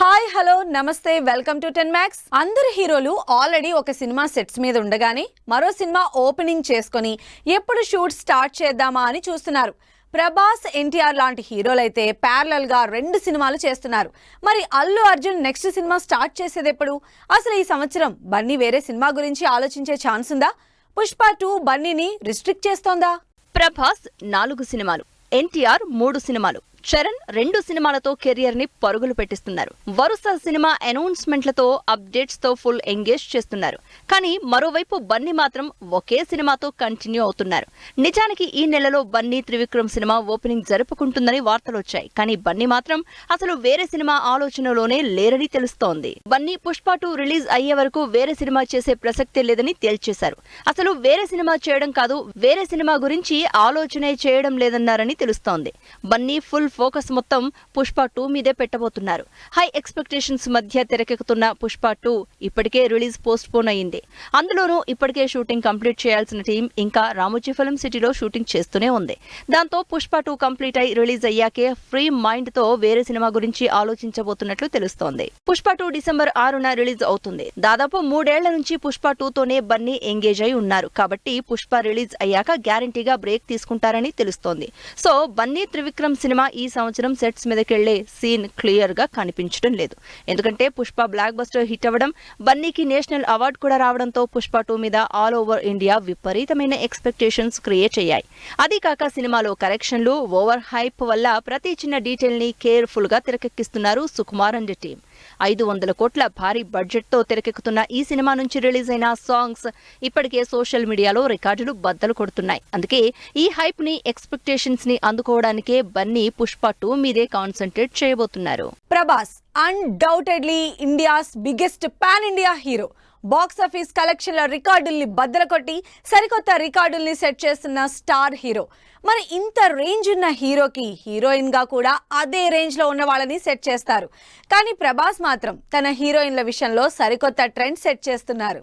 Hi hello నమస్తే welcome to 10 Max. అందరు హీరోలు ఆల్రెడీ ఒక సినిమా సెట్స్ మీద ఉండగానే మరో సినిమా ఓపెనింగ్ చేసుకొని ఎప్పుడు షూట్ స్టార్ట్ చేద్దామా అని చూస్తున్నారు. ప్రభాస్, ఎన్టీఆర్ లాంటి హీరోలైతే ప్యారలల్ గా 2 సినిమాలు చేస్తున్నారు. మరి Allu Arjun next cinema start చేసేది ఎప్పుడు? అసలు ఈ సంవత్సరం బన్నీ వేరే సినిమా గురించి ఆలోచించే ఛాన్స్ ఉందా? పుష్ప 2 బన్నీని రిస్ట్రిక్ట్ చేస్తోందా? ప్రభాస్ 4 సినిమాలు, ఎన్టీఆర్ 3 సినిమాలు, చరణ్ 2 సినిమాలతో కెరియర్ ని పరుగులు పెట్టిస్తున్నారు. వరుస సినిమా అనౌన్స్మెంట్లతో అప్డేట్స్ తో ఫుల్ ఎంగేజ్ చేస్తున్నారు. కానీ మరోవైపు బన్నీ మాత్రం ఒకే సినిమాతో కంటిన్యూ అవుతున్నారు. నిజానికి ఈ నెలలో బన్నీ త్రివిక్రమ్ సినిమా ఓపెనింగ్ జరుపుకుంటుందని వార్తలు వచ్చాయి. కానీ బన్నీ మాత్రం అసలు వేరే సినిమా ఆలోచనలోనే లేరని తెలుస్తోంది. బన్నీ పుష్ప 2 రిలీజ్ అయ్యే వరకు వేరే సినిమా చేసే ప్రసక్తే లేదని తేల్చేశారు. అసలు వేరే సినిమా చేయడం కాదు, వేరే సినిమా గురించి ఆలోచనే చేయడం లేదన్నారని తెలుస్తోంది. బన్నీ ఫుల్ ఫోకస్ మొత్తం పుష్ప 2 మీదే పెట్టబోతున్నారు. హై ఎక్స్పెక్టేషన్స్ మధ్య తెరకెక్కుతున్న పుష్ప 2 ఇప్పటికే రిలీజ్ పోస్ట్ పోన్ అయింది. అందులోనూ ఇప్పటికే షూటింగ్ కంప్లీట్ చేయాల్సిన టీం ఇంకా రామోజీ ఫిల్మ్ సిటీలో షూటింగ్ చేస్తూనే ఉంది. దాంతో పుష్ప 2 కంప్లీట్ అయి రిలీజ్ అయ్యాకే ఫ్రీ మైండ్ తో వేరే సినిమా గురించి ఆలోచించబోతున్నట్లు తెలుస్తోంది. పుష్ప 2 డిసెంబర్ 6న రిలీజ్ అవుతుంది. దాదాపు 3 ఏళ్ల నుంచి పుష్ప 2 తోనే బన్నీ ఎంగేజ్ అయి ఉన్నారు. కాబట్టి పుష్ప రిలీజ్ అయ్యాక గ్యారంటీగా బ్రేక్ తీసుకుంటారని తెలుస్తోంది. సో బన్నీ త్రివిక్రమ్ సినిమా ఈ సంవత్సరం సెట్స్ మీదకెళ్లే సీన్ క్లియర్ గా కనిపించడం లేదు. ఎందుకంటే పుష్ప బ్లాక్ బస్టర్ హిట్ అవ్వడం, బన్నీకి నేషనల్ అవార్డు కూడా రావడంతో పుష్ప 2 మీద ఆల్ ఓవర్ ఇండియా విపరీతమైన ఎక్స్పెక్టేషన్స్ క్రియేట్ అయ్యాయి. అది కాక సినిమాలో కరెక్షన్లు, ఓవర్ హైప్ వల్ల ప్రతి చిన్న డీటెయిల్ ని కేర్ఫుల్ గా తెరకెక్కిస్తున్నారు సుకుమార్ అండ్ టీం. 500 కోట్ల భారీ బడ్జెట్ తో తెరకెక్కుతున్న ఈ సినిమా నుంచి రిలీజ్ అయిన సాంగ్స్ ఇప్పటికే సోషల్ మీడియాలో రికార్డులు బద్దలు కొడుతున్నాయి. అందుకే ఈ హైప్ ని, ఎక్స్పెక్టేషన్స్ ని అందుకోవడానికే బన్నీ పుష్ప 2 మీదే కాన్సంట్రేట్ చేయబోతున్నారు. Prabhas undoubtedly India's biggest pan India hero. Box office కలెక్షన్ల రికార్డుల్ని బద్దలు కొట్టి సరికొత్త రికార్డుల్ని సెట్ చేస్తున్న స్టార్ హీరో. మరి ఇంత రేంజ్ ఉన్న హీరోకి హీరోయిన్ గా కూడా అదే రేంజ్ లో ఉన్న వాళ్ళని సెట్ చేస్తారు. కానీ ప్రభాస్ మాత్రం తన హీరోయిన్ల విషయంలో సరికొత్త ట్రెండ్ సెట్ చేస్తున్నారు.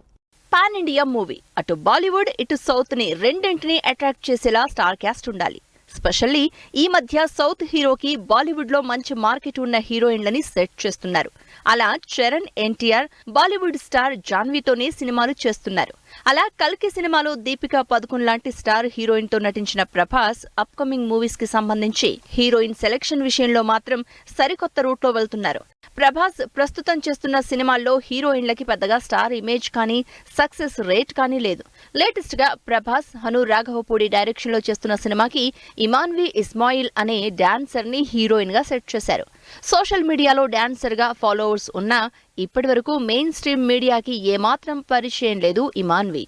పాన్ ఇండియా మూవీ అటు బాలీవుడ్ ఇటు సౌత్ ని రెండింటిని అట్రాక్ట్ చేసేలా స్టార్ క్యాస్ట్ ఉండాలి. స్పెషల్లీ ఈ మధ్య సౌత్ హీరోకి బాలీవుడ్ లో మంచి మార్కెట్ ఉన్న హీరోయిన్లని సెట్ చేస్తున్నారు. అలా చరణ్, ఎన్టీఆర్ బాలీవుడ్ స్టార్ జాన్వీతోనే సినిమాలు చేస్తున్నారు. అలా కల్కి సినిమాలో దీపికా పదుకున్ లాంటి స్టార్ హీరోయిన్ తో నటించిన ప్రభాస్ అప్కమింగ్ మూవీస్ కి సంబంధించి హీరోయిన్ సెలక్షన్ విషయంలో మాత్రం సరికొత్త రూట్ లో వెళ్తున్నారు. ప్రభాస్ ప్రస్తుతం చేస్తున్న సినిమాల్లో హీరోయిన్లకి పెద్దగా స్టార్ ఇమేజ్ కానీ, సక్సెస్ రేట్ కానీ లేదు. లేటెస్ట్ గా ప్రభాస్ హను రాఘవపూడి డైరెక్షన్ లో చేస్తున్న సినిమాకి ఇమాన్వి ఇస్మాయిల్ అనే డాన్సర్ ని హీరోయిన్ గా సెట్ చేశారు. సోషల్ మీడియాలో డాన్సర్ గా ఫాలోవర్స్ ఉన్నా ఇప్పటి వరకు మెయిన్ స్ట్రీమ్ మీడియాకి ఏమాత్రం పరిచయం లేదు ఇమాన్వి.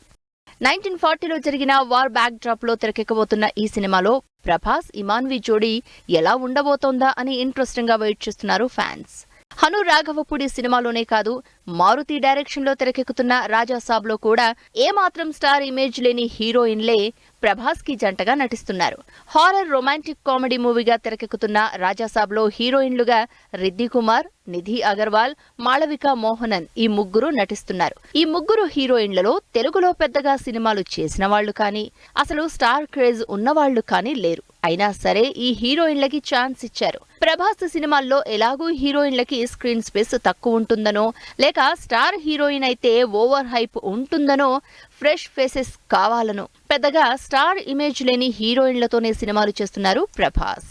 1940లో జరిగిన వార్ బ్యాక్ డ్రాప్ లో తెరకెక్కబోతున్న ఈ సినిమాలో ప్రభాస్, ఇమాన్వి జోడీ ఎలా ఉండబోతోందా అని ఇంట్రెస్టింగ్ గా వెయిట్ చేస్తున్నారు ఫ్యాన్స్. హను రాఘవపూడి సినిమాలోనే కాదు, మారుతి డైరెక్షన్ లో తెరకెక్కుతున్న రాజాసాబ్ లో కూడా ఏమాత్రం స్టార్ ఇమేజ్ లేని హీరోయిన్లే ప్రభాస్ కి జంటగా నటిస్తున్నారు. హారర్ రొమాంటిక్ కామెడీ మూవీగా తెరకెక్కుతున్న రాజాసాబ్ లో హీరోయిన్లుగా రిద్ధి కుమార్, నిధి అగర్వాల్, మాళవిక మోహనన్ ఈ ముగ్గురు నటిస్తున్నారు. ఈ ముగ్గురు హీరోయిన్లలో తెలుగులో పెద్దగా సినిమాలు చేసిన వాళ్లు కానీ, అసలు స్టార్ క్రేజ్ ఉన్నవాళ్లు కానీ లేరు. అయినా సరే ఈ హీరోయిన్లకి ఛాన్స్ ఇచ్చారు. ప్రభాస్ సినిమాల్లో ఎలాగూ హీరోయిన్లకి స్క్రీన్ స్పేస్ తక్కువ ఉంటుందనో, లేక స్టార్ హీరోయిన్ అయితే ఓవర్ హైప్ ఉంటుందనో, ఫ్రెష్ ఫేసెస్ కావాలనో పెద్దగా స్టార్ ఇమేజ్ లేని హీరోయిన్లతోనే సినిమాలు చేస్తున్నారు ప్రభాస్.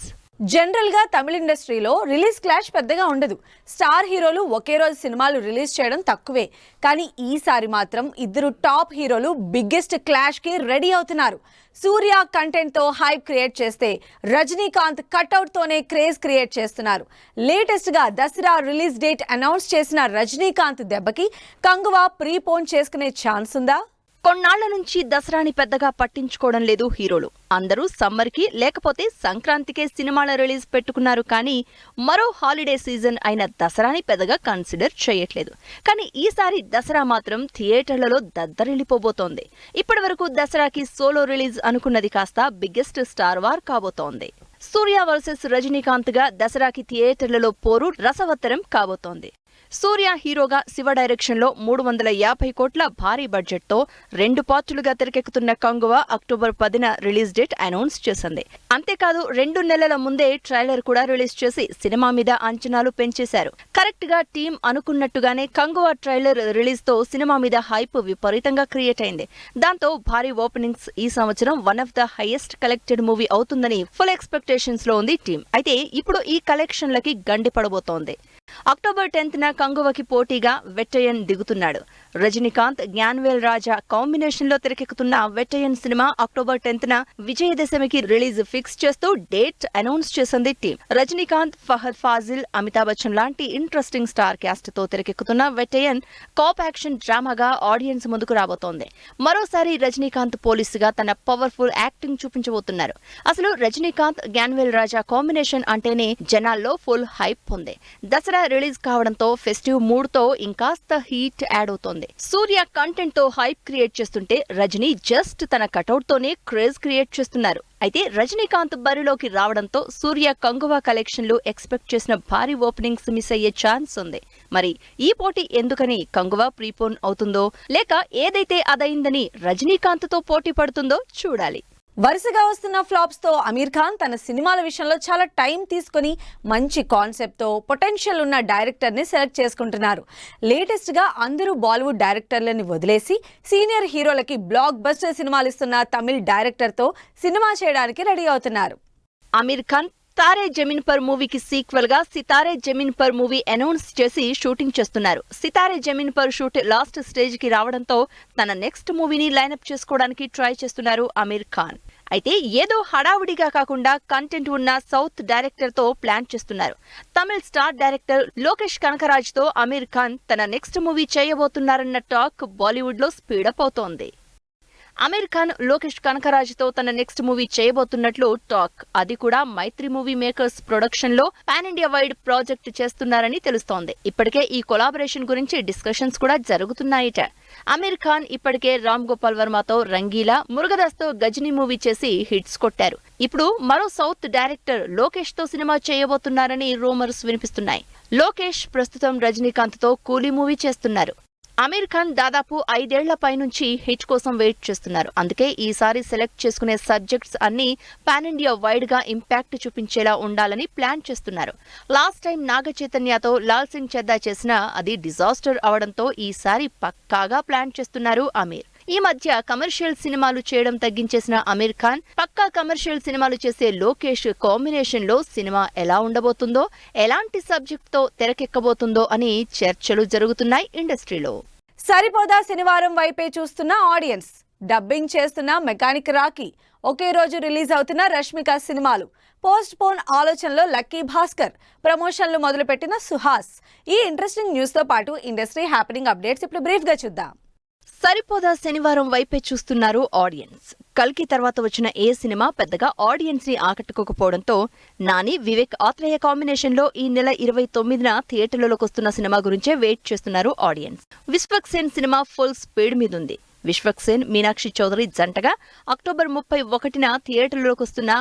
జనరల్ గా తమిళ ఇండస్ట్రీలో రిలీజ్ క్లాష్ పెద్దగా ఉండదు. స్టార్ హీరోలు ఒకే రోజు సినిమాలు రిలీజ్ చేయడం తక్కువే. కానీ ఈసారి మాత్రం ఇద్దరు టాప్ హీరోలు బిగ్గెస్ట్ క్లాష్ కి రెడీ అవుతున్నారు. సూర్య కంటెంట్ తో హైప్ క్రియేట్ చేస్తే రజనీకాంత్ కట్అవుట్ తోనే క్రేజ్ క్రియేట్ చేస్తున్నారు. లేటెస్ట్ గా దసరా రిలీజ్ డేట్ అనౌన్స్ చేసిన రజనీకాంత్ దెబ్బకి కంగువా ప్రీపోన్ చేసుకునే ఛాన్స్ ఉందా? కొన్నాళ్ల నుంచి దసరాని పెద్దగా పట్టించుకోవడం లేదు హీరోలు. అందరూ సమ్మర్ కి లేకపోతే సంక్రాంతికే సినిమాల రిలీజ్ పెట్టుకున్నారు. కానీ మరో హాలిడే సీజన్ అయిన దసరాని పెద్దగా కన్సిడర్ చేయట్లేదు. కానీ ఈసారి దసరా మాత్రం థియేటర్లలో దద్దరిల్లిపోబోతోంది. ఇప్పటి వరకు దసరాకి సోలో రిలీజ్ అనుకున్నది కాస్త బిగ్గెస్ట్ స్టార్ వార్ కాబోతోంది. సూర్య వర్సెస్ రజనీకాంత్ గా దసరాకి థియేటర్లలో పోరు రసవత్తరం కాబోతోంది. సూర్య హీరోగా శివ డైరెక్షన్ లో 350 కోట్ల భారీ బడ్జెట్ తో 2 పార్టులుగా తెరకెక్కుతున్న కంగువ అక్టోబర్ 10న రిలీజ్ డేట్ అనౌన్స్ చేసింది. అంతేకాదు 2 నెలల ముందే ట్రైలర్ కూడా రిలీజ్ చేసి సినిమా మీద అంచనాలు పెంచేశారు. కరెక్ట్ గా టీం అనుకున్నట్టుగానే కంగువ ట్రైలర్ రిలీజ్ తో సినిమా మీద హైప్ విపరీతంగా క్రియేట్ అయింది. దాంతో భారీ ఓపెనింగ్స్ ఈ సంవత్సరం one of the highest collected movie అవుతుందని ఫుల్ ఎక్స్పెక్టేషన్స్ లో ఉంది టీం. అయితే ఇప్పుడు ఈ కలెక్షన్లకి గండి పడబోతోంది. అక్టోబర్ 10న కంగువకి పోటీగా వెట్టయన్ దిగుతున్నాడు. రజనీకాంత్, జ్ఞానవేల్ రాజా కాంబినేషన్ లో తెరకెక్కుతున్న వెట్టయన్ సినిమా అక్టోబర్ 10న విజయదశమికి రిలీజ్ ఫిక్స్ చేస్తూ డేట్ అనౌన్స్ చేసింది టీం. రజనీకాంత్, ఫహద్ ఫాజిల్, అమితాబ్ బచ్చన్ లాంటి ఇంట్రెస్టింగ్ స్టార్ క్యాస్ట్ తో తెరకెక్కుతున్న వెట్టయన్ కాప్ యాక్షన్ డ్రామాగా ఆడియన్స్ ముందుకు రాబోతోంది. మరోసారి రజనీకాంత్ పోలీసుగా తన పవర్ఫుల్ యాక్టింగ్ చూపించబోతున్నారు. అసలు రజనీకాంత్, జ్ఞానవేల్ రాజా కాంబినేషన్ అంటేనే జనాల్లో ఫుల్ హైప్ ఉంది. దసరా రిలీజ్ కావడంతో ఫెస్టివ్ మూడ్ తో ఇంకాస్త హీట్ యాడ్ అవుతోంది. సూర్య కంటెంట్ తో హైప్ క్రియేట్ చేస్తుంటే రజనీ జస్ట్ తన కటౌట్ తోనే క్రేజ్ క్రియేట్ చేస్తున్నారు. అయితే రజనీకాంత్ బరిలోకి రావడంతో సూర్య కంగువ కలెక్షన్లు ఎక్స్పెక్ట్ చేసిన భారీ ఓపెనింగ్స్ మిస్ అయ్యే ఛాన్స్ ఉంది. మరి ఈ పోటీ ఎందుకని కంగువ ప్రీపోన్ అవుతుందో లేక ఏదైతే అదైందని రజనీకాంత్ తో పోటీ పడుతుందో చూడాలి. వరుసగా వస్తున్న ఫ్లాప్స్ తో అమీర్ ఖాన్ తన సినిమాల విషయంలో చాలా టైం తీసుకుని మంచి కాన్సెప్ట్ తో పొటెన్షియల్ ఉన్న డైరెక్టర్ ని సెలెక్ట్ చేసుకుంటున్నారు. లేటెస్ట్ గా అందరూ బాలీవుడ్ డైరెక్టర్లని వదిలేసి సీనియర్ హీరోలకి బ్లాక్ బస్టర్ సినిమాలు ఇస్తున్న తమిళ్ డైరెక్టర్ తో సినిమా చేయడానికి రెడీ అవుతున్నారు. అమీర్ ఖాన్ తారే జమీన్ పర్ మూవీకి సీక్వెల్ గా సితారే జమీన్ పర్ మూవీ అనౌన్స్ చేసి షూటింగ్ చేస్తున్నారు. Sitaare Zameen Par shoot last stage కి రావడంతో తన నెక్స్ట్ మూవీని లైనప్ చేసుకోవడానికి ట్రై చేస్తున్నారు అమీర్ ఖాన్. అయితే ఏదో హడావుడిగా కాకుండా కంటెంట్ ఉన్న సౌత్ డైరెక్టర్ తో ప్లాన్ చేస్తున్నారు. తమిళ్ స్టార్ డైరెక్టర్ లోకేష్ కనకరాజ్ తో అమీర్ ఖాన్ తన నెక్స్ట్ మూవీ చేయబోతున్నారన్న టాక్ బాలీవుడ్ లో స్పీడప్ అవుతోంది. అమీర్ ఖాన్ లోకేష్ కనకరాజ్ తో తన నెక్స్ట్ మూవీ చేయబోతున్నట్లు టాక్. అది కూడా మైత్రి మూవీ మేకర్స్ ప్రొడక్షన్ లో పాన్ ఇండియా వైడ్ ప్రాజెక్ట్ చేస్తున్నారని తెలుస్తోంది. ఇప్పటికే ఈ కొలాబరేషన్ గురించి డిస్కషన్స్ కూడా జరుగుతున్నాయిట. అమీర్ ఖాన్ ఇప్పటికే రామ్ గోపాల్ వర్మతో రంగీలా, మురుగదాస్ తో గజనీ మూవీ చేసి హిట్స్ కొట్టారు. ఇప్పుడు మరో సౌత్ డైరెక్టర్ లోకేష్ తో సినిమా చేయబోతున్నారని రూమర్స్ వినిపిస్తున్నాయి. లోకేష్ ప్రస్తుతం రజనీకాంత్ తో కూలీ మూవీ చేస్తున్నారు. అమీర్ ఖాన్ దాదాపు 5 ఏళ్ల పైనుంచి హిట్ కోసం వెయిట్ చేస్తున్నారు. అందుకే ఈసారి సెలెక్ట్ చేసుకునే సబ్జెక్ట్స్ అన్ని పాన్ ఇండియా వైడ్ గా ఇంపాక్ట్ చూపించేలా ఉండాలని ప్లాన్ చేస్తున్నారు. లాస్ట్ టైం నాగ చైతన్యతో లాల్ సింగ్ చెద్దా చేసినా అది డిజాస్టర్ అవడంతో ఈసారి పక్కాగా ప్లాన్ చేస్తున్నారు అమీర్. ఈ మధ్య కమర్షియల్ సినిమాలు చేయడం తగ్గించేసిన అమీర్ ఖాన్ పక్కా కమర్షియల్ సినిమాలు చేసే లోకేష్ కాంబినేషన్ లో సినిమా ఎలా ఉండబోతుందో, ఎలాంటి సబ్జెక్ట్ తో తెరకెక్కబోతుందో అని చర్చలు జరుగుతున్నాయి ఇండస్ట్రీలో. సరిపోదా శనివారం వైపే చూస్తున్న ఆడియన్స్. డబ్బింగ్ చేస్తున్న మెకానిక్ రాకీ, ఒకే రోజు రిలీజ్ అవుతున్న రష్మిక సినిమాలు, పోస్ట్ పోన్ ఆలోచనలో లక్కీ భాస్కర్, ప్రమోషన్లు మొదలుపెట్టిన సుహాస్. ఈ ఇంట్రెస్టింగ్ న్యూస్ తో పాటు ఇండస్ట్రీ హ్యాపెనింగ్ అప్డేట్స్ ఇప్పుడు బ్రీఫ్ గా చూద్దాం. సరిపోదా శనివారం వైపే చూస్తున్నారు ఆడియన్స్. కల్కి తర్వాత వచ్చిన ఏ సినిమా పెద్దగా ఆడియన్స్ ని ఆకట్టుకోకపోవడంతో నాని, వివేక్ ఆత్రేయ కాంబినేషన్ లో ఈ నెల 29న థియేటర్లలోకి వస్తున్న సినిమా గురించే వెయిట్ చేస్తున్నారు audience. Vishwaksen cinema full speed మీదుంది. విశ్వక్సేన్, మీనాక్షి చౌదరి జంటగా అక్టోబర్ 31న థియేటర్లలోకి వస్తున్న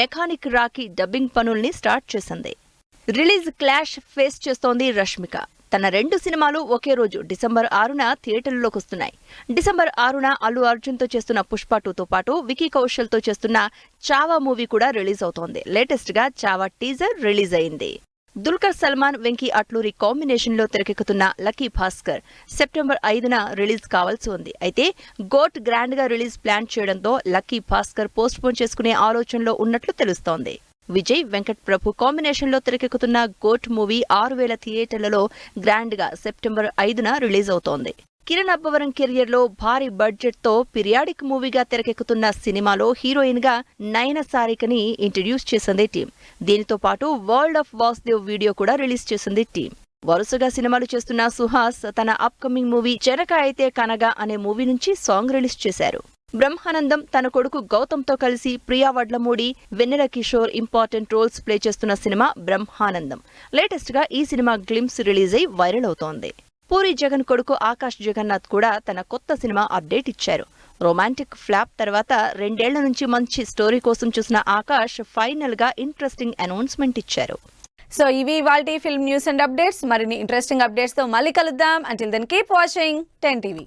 మెకానిక్ రాకీ డబ్బింగ్ పనుల్ని స్టార్ట్ చేసింది. రిలీజ్ క్లాష్ ఫేస్ చేస్తోంది రష్మిక. తన 2 సినిమాలు ఒకే రోజు డిసెంబర్ 6న థియేటర్లలోకి వస్తున్నాయి. డిసెంబర్ 6న అల్లు అర్జున్ తో చేస్తున్న పుష్ప 2తో పాటు వికీ కౌశల్ తో చేస్తున్న చావా మూవీ కూడా రిలీజ్ అవుతోంది. లేటెస్ట్ గా చావా టీజర్ రిలీజ్ అయింది. దుల్కర్ సల్మాన్, వెంకీ అట్లూరి కాంబినేషన్ లో తెరకెక్కుతున్న లక్కీ భాస్కర్ సెప్టెంబర్ 5న రిలీజ్ కావాల్సి ఉంది. అయితే గోట్ గ్రాండ్ గా రిలీజ్ ప్లాన్ చేయడంతో లక్కీ భాస్కర్ పోస్ట్ పోన్ చేసుకునే ఆలోచనలో ఉన్నట్లు తెలుస్తోంది. విజయ్, వెంకట్ ప్రభు కాంబినేషన్ లో తెరకెక్కుతున్న గోట్ మూవీ 6000 థియేటర్లలో గ్రాండ్ గా సెప్టెంబర్ 5న రిలీజ్ అవుతోంది. కిరణ్ అబ్బవరం కెరియర్ లో భారీ బడ్జెట్ తో పిరియాడిక్ మూవీగా తెరకెక్కుతున్న సినిమాలో హీరోయిన్ గా నయన సారికని ఇంట్రడ్యూస్ చేసింది టీం. దీనితో పాటు వరల్డ్ ఆఫ్ వాసుదేవ్ వీడియో కూడా రిలీజ్ చేసింది టీం. వరుసగా సినిమాలు చేస్తున్న సుహాస్ తన అప్కమింగ్ మూవీ చెరక అయితే కనగా అనే మూవీ నుంచి సాంగ్ రిలీజ్ చేశారు. బ్రహ్మానందం తన కొడుకు గౌతమ్తో కలిసి Priya Vadlamudi, Vennela Kishore important roles play చేస్తున్న సినిమా బ్రహ్మానందం. లేటెస్ట్ గా ఈ సినిమా గ్లింప్స్ రిలీజ్ అయి వైరల్ అవుతోంది. పూరి జగన్ కొడుకు ఆకాష్ జగన్నాథ్ కూడా తన కొత్త సినిమా అప్డేట్ ఇచ్చారు. రొమాంటిక్ ఫ్లాప్ తర్వాత 2 ఏళ్ల నుంచి మంచి స్టోరీ కోసం చూసిన ఆకాష్ ఫైనల్ గా ఇంట్రెస్టింగ్ అనౌన్స్మెంట్ ఇచ్చారు. సో ఇవి ఇవాల్టి ఫిల్మ్ న్యూస్ అండ్ అప్డేట్స్. మరిన్ని ఇంట్రెస్టింగ్ అప్డేట్స్తో మళ్ళీ కలుద్దాం. Until then keep watching 10 TV.